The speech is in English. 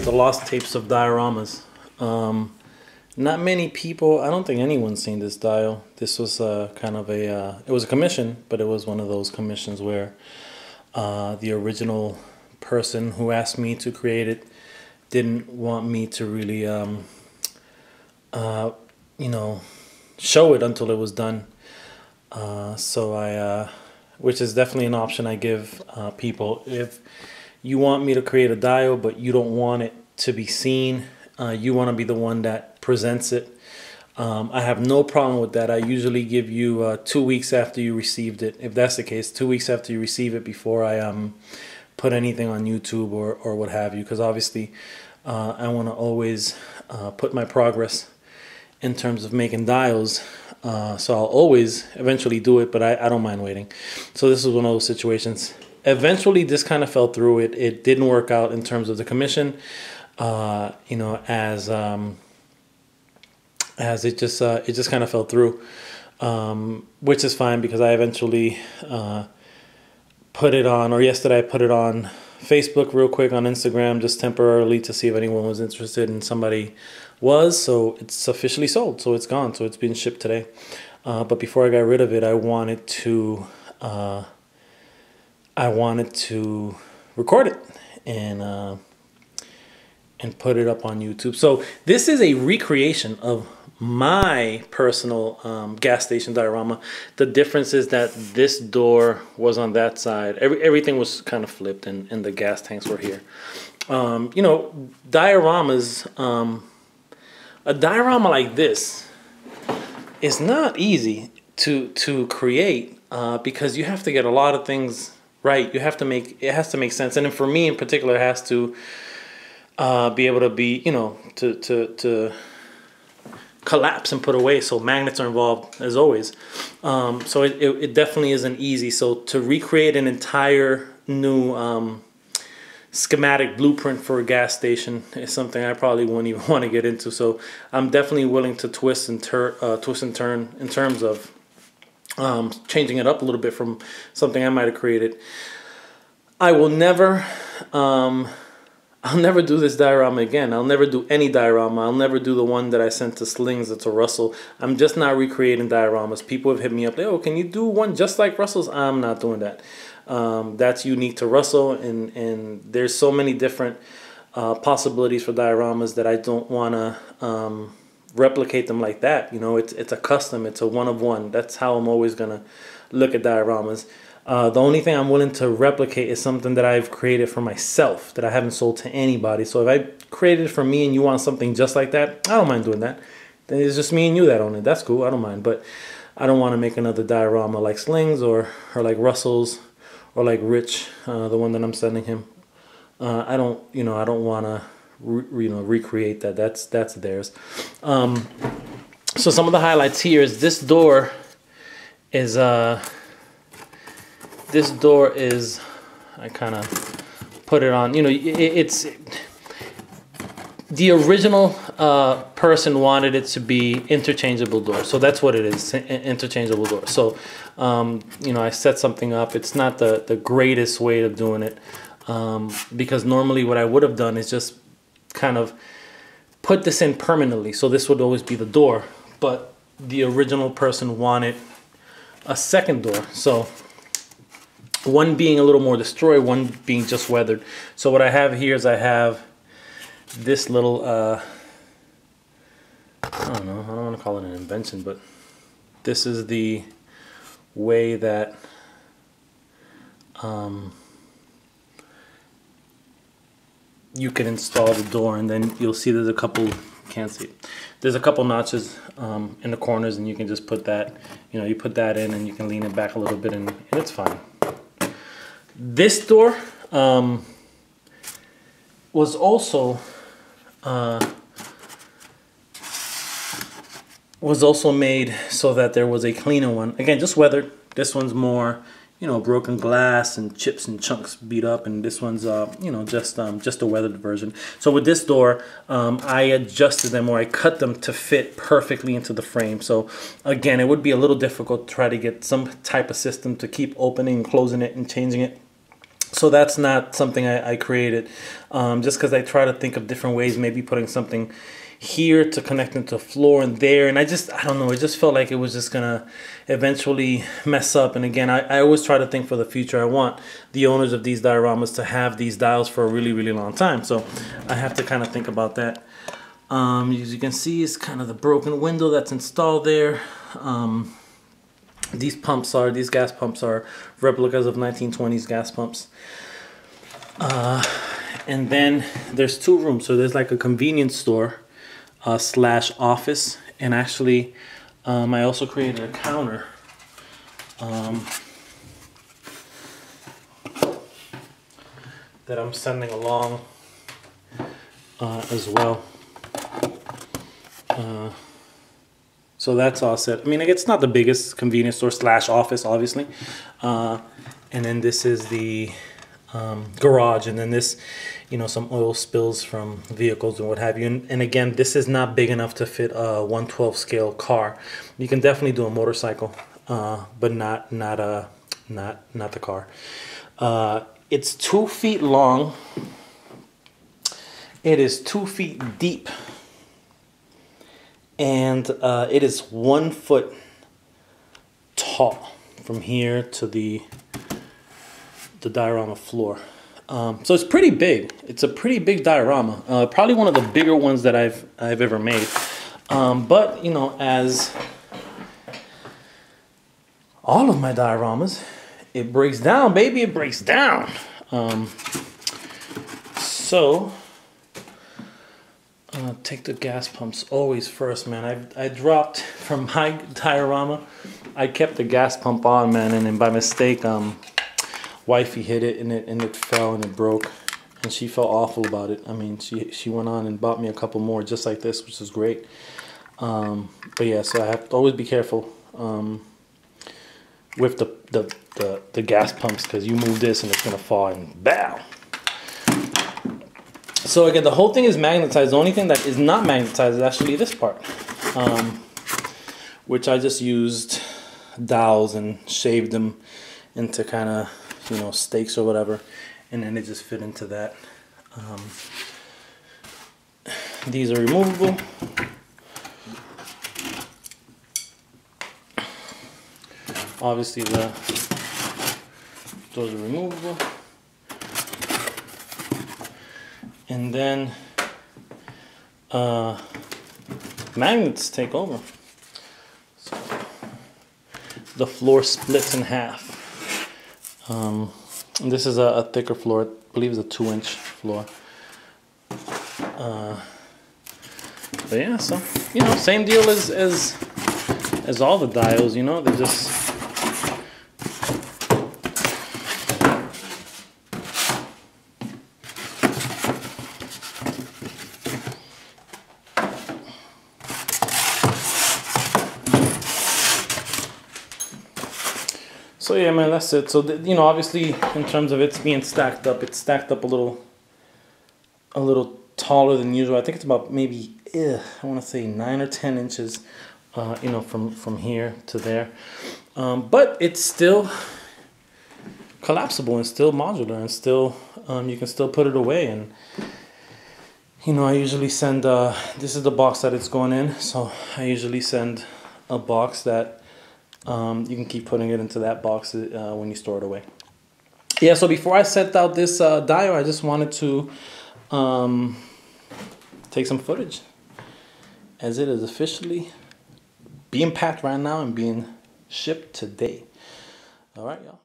the lost tapes of dioramas. Not many people, I don't think anyone's seen this dial. This was kind of a, it was a commission, but it was one of those commissions where the original person who asked me to create it didn't want me to really, you know, show it until it was done. So I, which is definitely an option I give people. If you want me to create a dial, but you don't want it to be seen, you want to be the one that presents it, I have no problem with that. I usually give you 2 weeks after you received it. If that's the case, 2 weeks after you receive it before I put anything on YouTube or what have you, because obviously I want to always put my progress in terms of making dials. So I'll always eventually do it, but I don't mind waiting. So this is one of those situations. Eventually this kind of fell through. It didn't work out in terms of the commission, you know, as it just kind of fell through, which is fine because I eventually put it on, or yesterday I put it on Facebook real quick, on Instagram, just temporarily to see if anyone was interested, and somebody was. So it's officially sold, so it's gone, so it's been shipped today. But before I got rid of it, I wanted to record it and put it up on YouTube. So this is a recreation of my personal gas station diorama. The difference is that this door was on that side. Everything was kind of flipped, and the gas tanks were here. You know, dioramas, a diorama like this is not easy to create because you have to get a lot of things right. You have to make, it has to make sense. And then for me in particular, it has to be able to be, you know, to collapse and put away. So magnets are involved as always. So it definitely isn't easy. So to recreate an entire new schematic blueprint for a gas station is something I probably wouldn't even want to get into. So I'm definitely willing to twist and turn in terms of changing it up a little bit from something I might have created. I will never I'll never do this diorama again. I'll never do any diorama. I'll never do the one that I sent to Slings or to Russell. I'm just not recreating dioramas. People have hit me up, like, oh, can you do one just like Russell's? I'm not doing that. That's unique to Russell, and there's so many different possibilities for dioramas that I don't want to replicate them like that. You know, it's a custom. It's a one of one. That's how I'm always going to look at dioramas. The only thing I'm willing to replicate is something that I've created for myself that I haven't sold to anybody. So if I created it for me and you want something just like that, I don't mind doing that. Then it's just me and you that own it. That's cool. I don't mind. But I don't want to make another diorama like Slings or like Russell's or like Rich, the one that I'm sending him. I don't want to recreate that. That's theirs. So some of the highlights here is this door is I kind of put it on, you know, it's the original person wanted it to be interchangeable door. So that's what it is, interchangeable door. So, you know, I set something up. It's not the greatest way of doing it because normally what I would have done is just kind of put this in permanently. So this would always be the door, but the original person wanted a second door. So one being a little more destroyed, one being just weathered. So what I have here is I have this little, I don't know, I don't want to call it an invention, but this is the way that you can install the door, and then you'll see there's a couple, can't see it, there's a couple notches in the corners, and you can just put that, you know, you put that in and you can lean it back a little bit, and it's fine. This door was also made so that there was a cleaner one. Again, just weathered. This one's more, you know, broken glass and chips and chunks beat up, and this one's you know, just a weathered version. So with this door, I adjusted them, or I cut them to fit perfectly into the frame. So again, it would be a little difficult to try to get some type of system to keep opening and closing it and changing it. So that's not something I created, just because I try to think of different ways, maybe putting something here to connect into the floor and there. And I don't know, it just felt like it was just gonna eventually mess up. And again, I always try to think for the future. I want the owners of these dioramas to have these dials for a really, really long time. So I have to kind of think about that. As you can see, it's kind of the broken window that's installed there. These gas pumps are replicas of 1920s gas pumps. And then there's two rooms. So there's like a convenience store slash office. And actually, I also created a counter. That I'm sending along as well. So that's all set. I mean, it's not the biggest convenience store slash office, obviously. And then this is the garage, and then this, some oil spills from vehicles and what have you. And again, this is not big enough to fit a 1/12 scale car. You can definitely do a motorcycle, but not the car. It's 2 feet long. It is 2 feet deep. And it is 1 foot tall from here to the diorama floor. So it's pretty big. It's a pretty big diorama. Probably one of the bigger ones that I've ever made. But as all of my dioramas, it breaks down, baby. It breaks down. So. Take the gas pumps always first, man. I dropped from my diorama. I kept the gas pump on, man, and then by mistake, wifey hit it and it fell and it broke, and she felt awful about it. I mean, she went on and bought me a couple more just like this, which is great. But yeah, so I have to always be careful with the gas pumps, because you move this and it's gonna fall and bow. So again, the whole thing is magnetized. The only thing that is not magnetized is actually this part, which I just used dowels and shaved them into kind of, stakes or whatever, and then it just fit into that. These are removable. Obviously, those are removable. And then magnets take over. So the floor splits in half. And this is a thicker floor. I believe it's a 2-inch floor. But yeah, so same deal as all the dials. They're just. So yeah, man, that's it. So obviously, in terms of it's being stacked up, it's stacked up a little taller than usual. I think it's about maybe I want to say 9 or 10 inches, from here to there. But it's still collapsible and still modular, and still you can still put it away. And I usually send this is the box that it's going in. So I usually send a box that. You can keep putting it into that box when you store it away. Yeah, so before I set out this dio, I just wanted to take some footage, as it is officially being packed right now and being shipped today. All right, y'all.